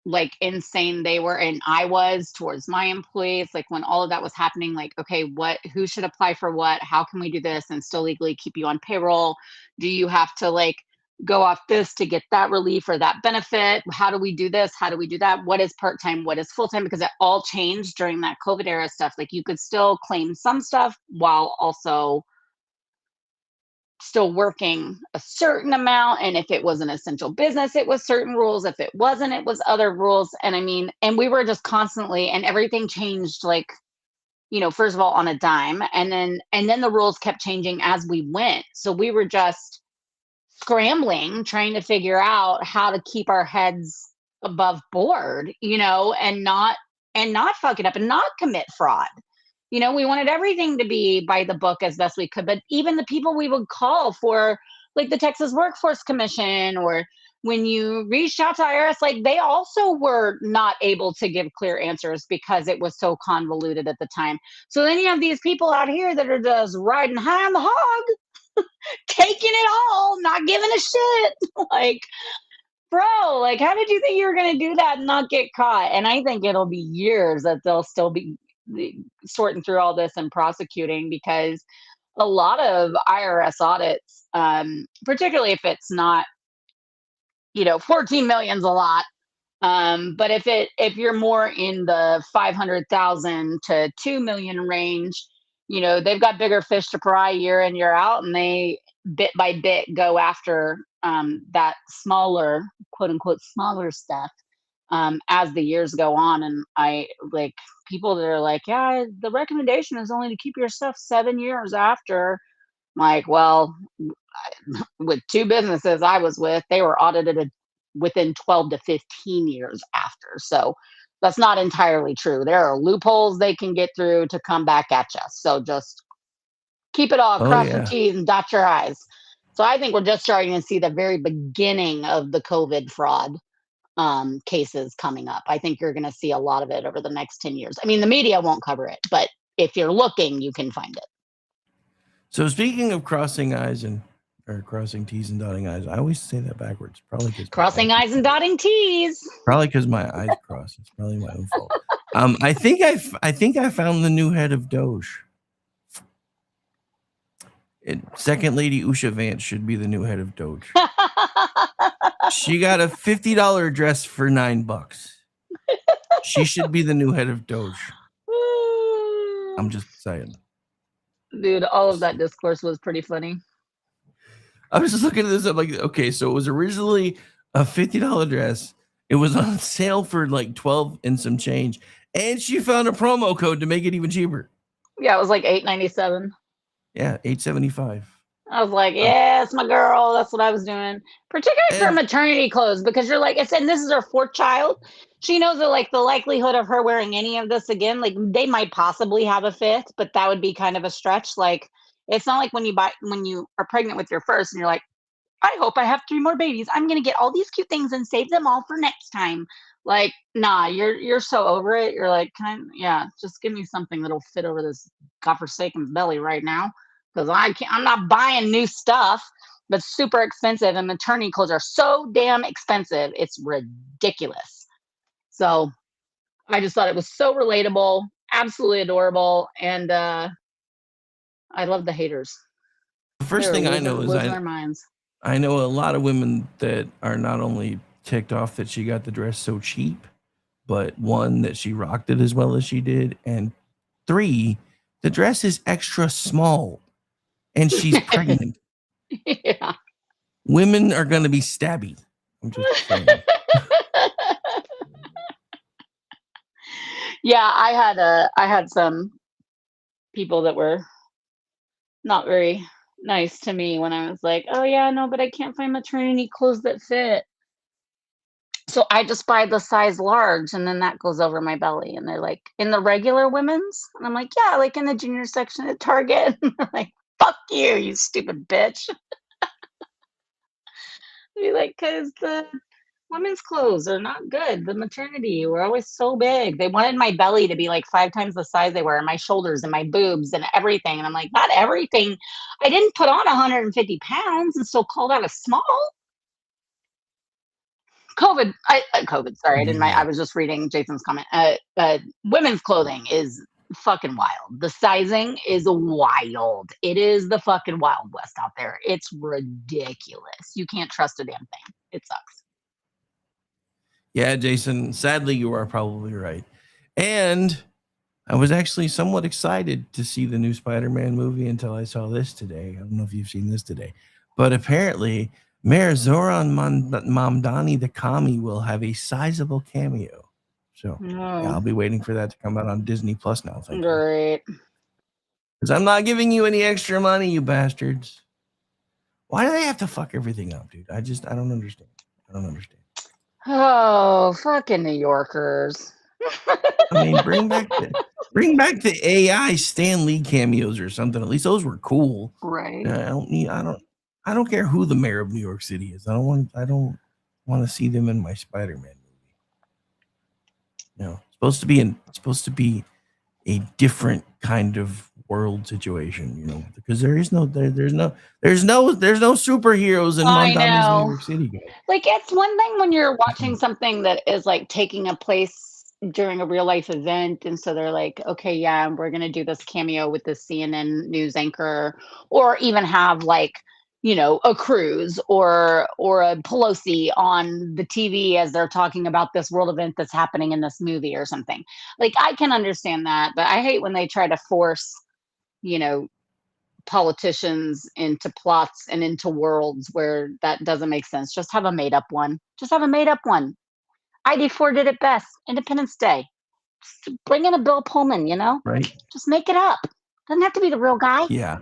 like insane they were and I was towards my employees. Like when all of that was happening, like, okay, who should apply for what? How can we do this and still legally keep you on payroll? Do you have to like go off this to get that relief or that benefit? How do we do this? How do we do that? What is part-time? What is full-time? Because it all changed during that COVID era stuff. Like you could still claim some stuff while also still working a certain amount. And if it was an essential business, it was certain rules. If it wasn't, it was other rules. And I mean, and we were just constantly, and everything changed like, first of all on a dime. And then the rules kept changing as we went. So we were just scrambling, trying to figure out how to keep our heads above board, and not fuck it up and not commit fraud. We wanted everything to be by the book as best we could, but even the people we would call for like the Texas Workforce Commission, or when you reached out to IRS, like they also were not able to give clear answers because it was so convoluted at the time. So then you have these people out here that are just riding high on the hog, taking it all, not giving a shit. Like, bro, like, how did you think you were going to do that and not get caught? And I think it'll be years that they'll still be sorting through all this and prosecuting, because a lot of IRS audits, particularly if it's not, 14 million's a lot. But if you're more in the 500,000 to 2 million range, they've got bigger fish to fry year in, year out, and they bit by bit go after that smaller, quote unquote, smaller stuff as the years go on. And I like people that are like, yeah, the recommendation is only to keep your stuff 7 years after. I'm like, well, with two businesses I was with, they were audited within 12 to 15 years after. So that's not entirely true. There are loopholes they can get through to come back at you. So just keep it all, cross your T's and dot your I's. So I think we're just starting to see the very beginning of the COVID fraud cases coming up. I think you're going to see a lot of it over the next 10 years. I mean, the media won't cover it, but if you're looking, you can find it. So speaking of crossing T's and dotting I's, I always say that backwards. Probably because crossing I's and dotting T's. Probably because my eyes cross. It's probably my own fault. I think I found the new head of Doge. Second Lady Usha Vance should be the new head of Doge. She got a $50 dress for $9. She should be the new head of Doge. I'm just saying. Dude, all of that discourse was pretty funny. I was just looking at this. I'm like, okay, so it was originally a $50 dress, It was on sale for like 12 and some change. And she found a promo code to make it even cheaper. Yeah, it was like $8.97. Yeah, $8.75. I was like, yes, my girl. That's what I was doing. Particularly for maternity clothes, because you're like, I said, this is her fourth child. She knows that like the likelihood of her wearing any of this again, like they might possibly have a fifth, but that would be kind of a stretch. Like it's not like when you are pregnant with your first and you're like, I hope I have 3 more babies. I'm gonna get all these cute things and save them all for next time. Like, nah, you're so over it. You're like, just give me something that'll fit over this godforsaken belly right now. Because I'm not buying new stuff that's super expensive, and maternity clothes are so damn expensive. It's ridiculous. So I just thought it was so relatable, absolutely adorable, and I love the haters. The first thing I know is I know a lot of women that are not only ticked off that she got the dress so cheap, but 1, that she rocked it as well as she did, and 3, the dress is extra small. And she's pregnant. Yeah. Women are going to be stabby. I'm just saying. Yeah, I had some people that were not very nice to me when I was like, oh yeah, no, but I can't find maternity clothes that fit. So I just buy the size large, and then that goes over my belly. And they're like, in the regular women's? And I'm like, yeah, like in the junior section at Target. Like, fuck you, you stupid bitch. Be like, because the women's clothes are not good. The maternity were always so big. They wanted my belly to be like 5 times the size they were, and my shoulders and my boobs and everything. And I'm like, not everything. I didn't put on 150 pounds and still called out a small. COVID. Sorry, I didn't. I was just reading Jason's comment. Women's clothing is fucking wild. The sizing is wild. It is the fucking Wild West out there. It's ridiculous. You can't trust a damn thing. It sucks. Yeah, Jason, sadly you are probably right. And I was actually somewhat excited to see the new Spider-Man movie until I saw this today. I don't know if you've seen this today, but apparently Mayor Zoran Mamdani the commie will have a sizable cameo. So yeah, I'll be waiting for that to come out on Disney Plus now. Great. Because I'm not giving you any extra money, you bastards. Why do they have to fuck everything up, dude? I don't understand. Oh, fucking New Yorkers. I mean, bring back the AI Stan Lee cameos or something. At least those were cool. Right. I don't care who the mayor of New York City is. I don't want to see them in my Spider-Man movie. No, it's supposed to be a different kind of world situation, you know, because there's no superheroes in Mondami's New York City. Guys. Like, it's one thing when you're watching something that is like taking a place during a real life event, and so they're like, okay, yeah, we're gonna do this cameo with this CNN news anchor, or even have like, you know, a Cruz or a Pelosi on the TV as they're talking about this world event that's happening in this movie or something. Like, I can understand that, but I hate when they try to force, you know, politicians into plots and into worlds where that doesn't make sense. Just have a made up one. ID4 did it best. Independence Day. Just bring in a Bill Pullman, you know? Right. Just make it up. Doesn't have to be the real guy. Yeah.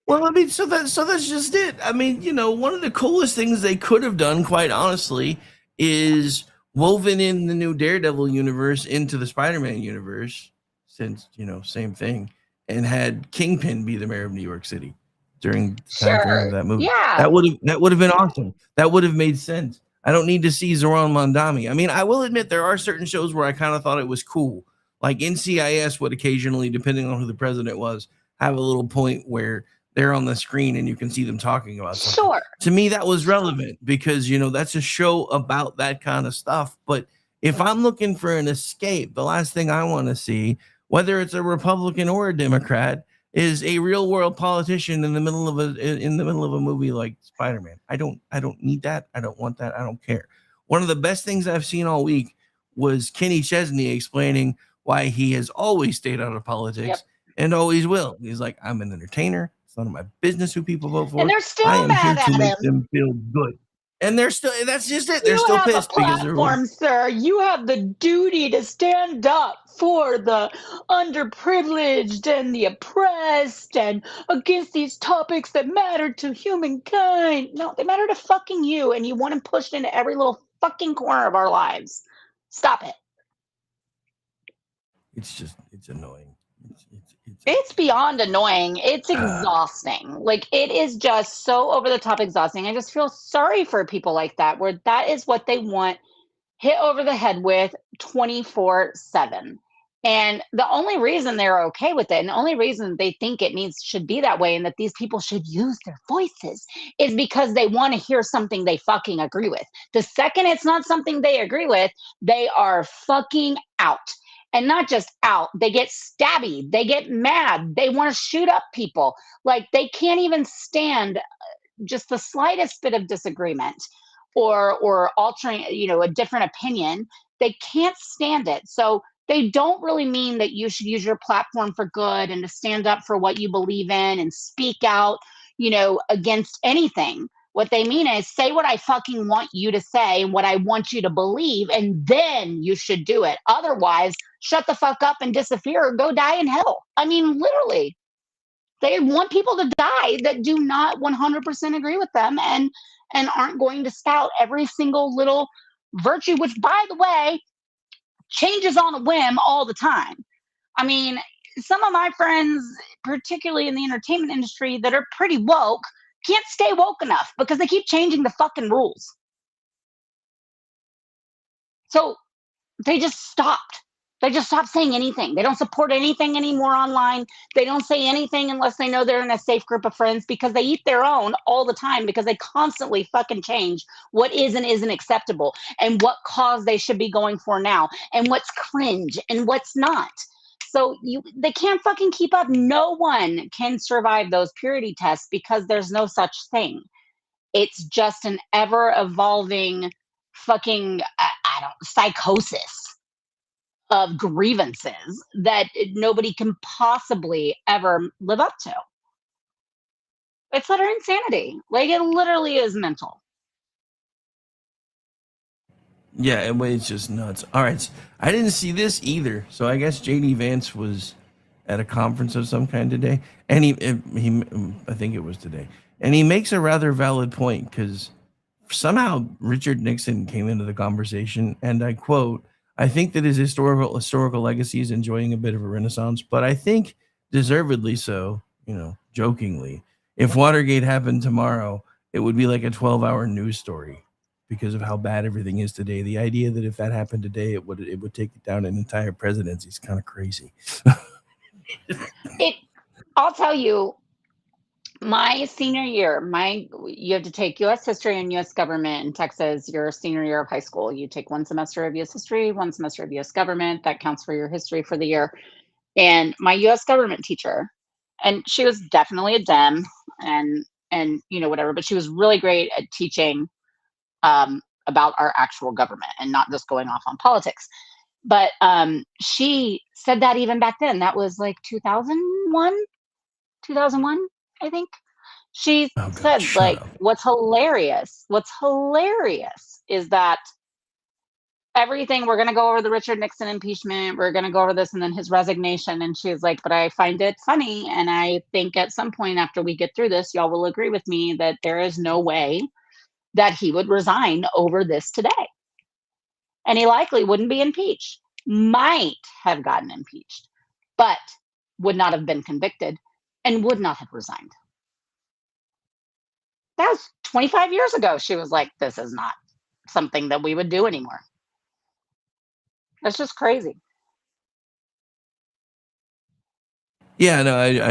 Well, I mean, so that's just it. I mean, you know, one of the coolest things they could have done, quite honestly, is woven in the new Daredevil universe into the Spider-Man universe, since, you know, same thing, and had Kingpin be the mayor of New York City during the time frame of that movie. Yeah. That would have been awesome. That would have made sense. I don't need to see Zoran Mondami. I mean, I will admit there are certain shows where I kind of thought it was cool. Like NCIS would occasionally, depending on who the president was, have a little point where they're on the screen and you can see them talking about something. Sure. To me, that was relevant because, you know, that's a show about that kind of stuff. But if I'm looking for an escape, the last thing I want to see, whether it's a Republican or a Democrat, is a real world politician in the middle of a movie like Spider-Man. I don't need that. I don't want that. I don't care. One of the best things I've seen all week was Kenny Chesney explaining why he has always stayed out of politics and always will. He's like, I'm an entertainer. It's none of my business who people vote for. And they're still I am mad here to at make him. them feel good. And they're still, that's just it. They're You still have a pissed because they're platform, sir. You have the duty to stand up for the underprivileged and the oppressed and against these topics that matter to humankind. No, they matter to fucking you, and you want them pushed into every little fucking corner of our lives. Stop it. it's annoying. It's beyond annoying. It's exhausting. Like, it is just so over the top exhausting. I just feel sorry for people like that, where that is what they want hit over the head with 24/7. And the only reason they're okay with it, and the only reason they think should be that way, and that these people should use their voices, is because they want to hear something they fucking agree with. The second it's not something they agree with, they are fucking out. And not just out, they get stabby, they get mad, they want to shoot up people. Like, they can't even stand just the slightest bit of disagreement or altering, a different opinion. They can't stand it. So they don't really mean that you should use your platform for good and to stand up for what you believe in and speak out, against anything. What they mean is, say what I fucking want you to say and what I want you to believe, and then you should do it. Otherwise, shut the fuck up and disappear or go die in hell. I mean, literally. They want people to die that do not 100% agree with them and aren't going to spout every single little virtue, which, by the way, changes on a whim all the time. I mean, some of my friends, particularly in the entertainment industry, that are pretty woke, can't stay woke enough because they keep changing the fucking rules. So they just stopped. They just stopped saying anything. They don't support anything anymore online. They don't say anything unless they know they're in a safe group of friends, because they eat their own all the time, because they constantly fucking change what is and isn't acceptable and what cause they should be going for now and what's cringe and what's not. So they can't fucking keep up. No one can survive those purity tests because there's no such thing. It's just an ever evolving fucking psychosis of grievances that nobody can possibly ever live up to. It's utter insanity. Like, it literally is mental. Yeah, it's just nuts. All right, I didn't see this either. So I guess JD Vance was at a conference of some kind today, and he I think it was today, and he makes a rather valid point, because somehow Richard Nixon came into the conversation, and I quote, "I think that his historical legacy is enjoying a bit of a renaissance, but I think deservedly so, jokingly. If Watergate happened tomorrow, it would be like a 12-hour news story because of how bad everything is today. The idea that if that happened today, it would take down an entire presidency is kind of crazy." I'll tell you, my senior year, you have to take U.S. history and U.S. government in Texas your senior year of high school. You take one semester of U.S. history, one semester of U.S. government. That counts for your history for the year. And my U.S. government teacher, and she was definitely a Dem and whatever, but she was really great at teaching about our actual government and not just going off on politics. But she said that even back then. That was like 2001, I think. She said, like, what's hilarious is that everything, we're going to go over the Richard Nixon impeachment, we're going to go over this, and then his resignation. And she was like, but I find it funny, and I think at some point after we get through this, y'all will agree with me that there is no way that he would resign over this today. And he likely wouldn't be impeached. Might have gotten impeached, but would not have been convicted and would not have resigned. That was 25 years ago. She was like, this is not something that we would do anymore. That's just crazy. Yeah, no,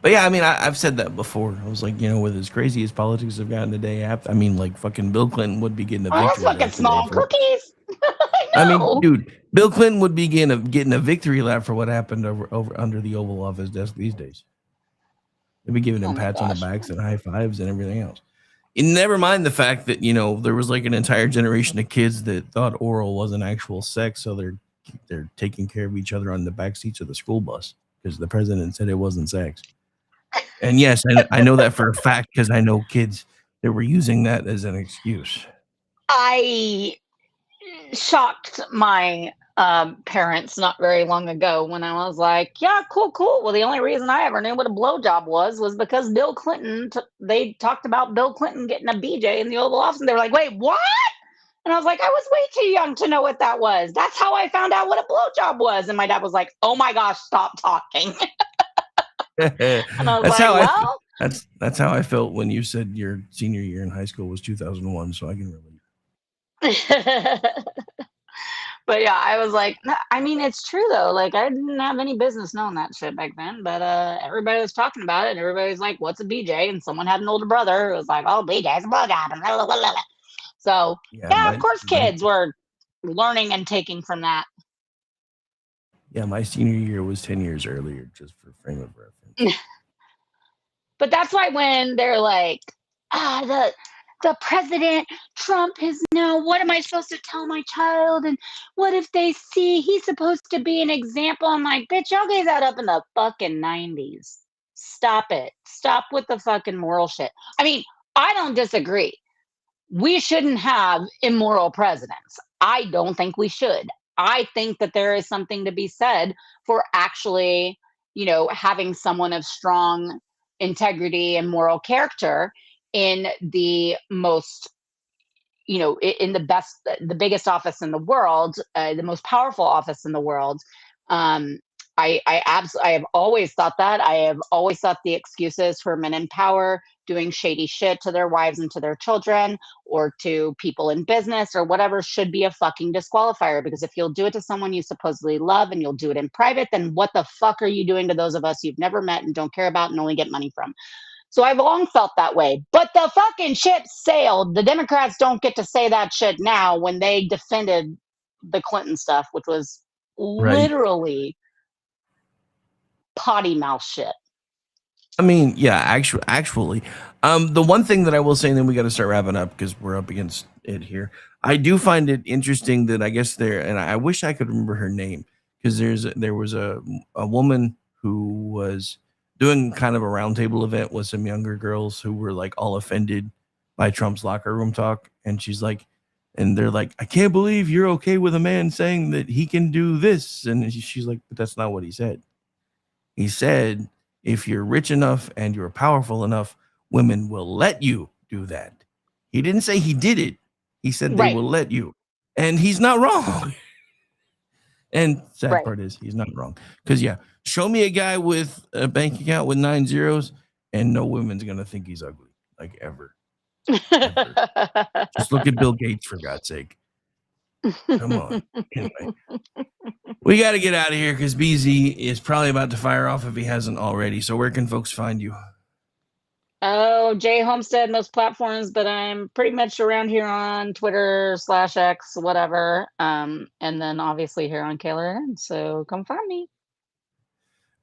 but yeah, I mean, I've said that before. I was like, with as crazy as politics have gotten today, like fucking Bill Clinton would be getting a victory. That's fucking small cookies. I mean, dude, Bill Clinton would be getting a victory lap for what happened over under the Oval Office desk these days. They'd be giving him pats on the backs and high fives and everything else. And never mind the fact that, there was like an entire generation of kids that thought oral wasn't actual sex, so they're taking care of each other on the back seats of the school bus because the president said it wasn't sex. And yes, I know that for a fact because I know kids they were using that as an excuse. I shocked my parents not very long ago when I was like, yeah, cool. Well, the only reason I ever knew what a blowjob was because Bill Clinton, they talked about Bill Clinton getting a BJ in the Oval Office. And they were like, wait, what? And I was like, I was way too young to know what that was. That's how I found out what a blowjob was. And my dad was like, oh my gosh, stop talking. And I was that's how I felt when you said your senior year in high school was 2001. So I can relate. But yeah, I was like, I mean, it's true though. Like, I didn't have any business knowing that shit back then, but everybody was talking about it, and everybody was like, what's a BJ? And someone had an older brother who was like, oh, BJ's a blowjob. And blah, blah, blah, blah. So yeah, of course, kids were learning and taking from that. Yeah, my senior year was 10 years earlier, just for frame of reference. But that's why when they're like, the president, Trump is now, what am I supposed to tell my child? And what if they see he's supposed to be an example? I'm like, bitch, y'all gave that up in the fucking 90s. Stop it. Stop with the fucking moral shit. I mean, I don't disagree. We shouldn't have immoral presidents. I don't think we should. I think that there is something to be said for actually, having someone of strong integrity and moral character in the most, in the biggest office in the world, the most powerful office in the world. I have always thought that. I have always thought the excuses for men in power doing shady shit to their wives and to their children or to people in business or whatever should be a fucking disqualifier, because if you'll do it to someone you supposedly love and you'll do it in private, then what the fuck are you doing to those of us you've never met and don't care about and only get money from? So I've long felt that way. But the fucking ship sailed. The Democrats don't get to say that shit now when they defended the Clinton stuff, which was literally potty mouth shit. I mean, yeah, actually. The one thing that I will say, and then we got to start wrapping up because we're up against it here. I do find it interesting that I guess and I wish I could remember her name, because there was a woman who was doing kind of a roundtable event with some younger girls who were like all offended by Trump's locker room talk. And she's like, and they're like, I can't believe you're okay with a man saying that he can do this. And she's like, but that's not what he said. He said, if you're rich enough and you're powerful enough, women will let you do that. He didn't say he did it. He said they will let you. And he's not wrong. And sad part is he's not wrong. Because, yeah, show me a guy with a bank account with 9 zeros and no woman's going to think he's ugly, like ever. Just look at Bill Gates, for God's sake. Come on. Anyway, we got to get out of here because BZ is probably about to fire off if he hasn't already. So where can folks find you? Oh, Jay Homestead, most platforms, but I'm pretty much around here on Twitter /X, whatever. And then obviously here on KLRN. So come find me.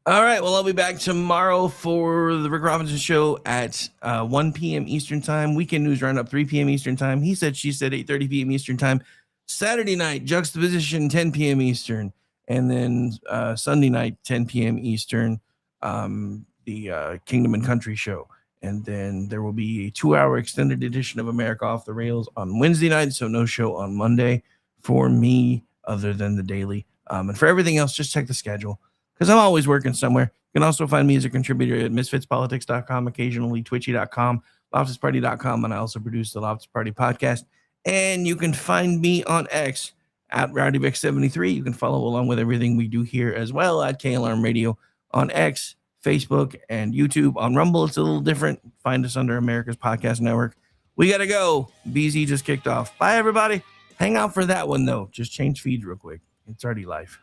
All right. Well, I'll be back tomorrow for the Rick Robinson Show at 1 p.m. Eastern Time. Weekend News Roundup, 3 p.m. Eastern Time. He said, she said, 8:30 p.m. Eastern Time. Saturday night, Juxtaposition, 10 p.m. Eastern. And then Sunday night, 10 p.m. Eastern, the Kingdom and Country Show. And then there will be a 2-hour extended edition of America Off the Rails on Wednesday night. So no show on Monday for me other than the daily. And for everything else, just check the schedule because I'm always working somewhere. You can also find me as a contributor at misfitspolitics.com, occasionally twitchy.com, loftusparty.com. And I also produce the Loftus Party podcast. And you can find me on X at RowdyVic73. You can follow along with everything we do here as well at KLRN Radio on X, Facebook, and YouTube. On Rumble, it's a little different. Find us under America's Podcast Network. We got to go. BZ just kicked off. Bye, everybody. Hang out for that one, though. Just change feeds real quick. It's already live.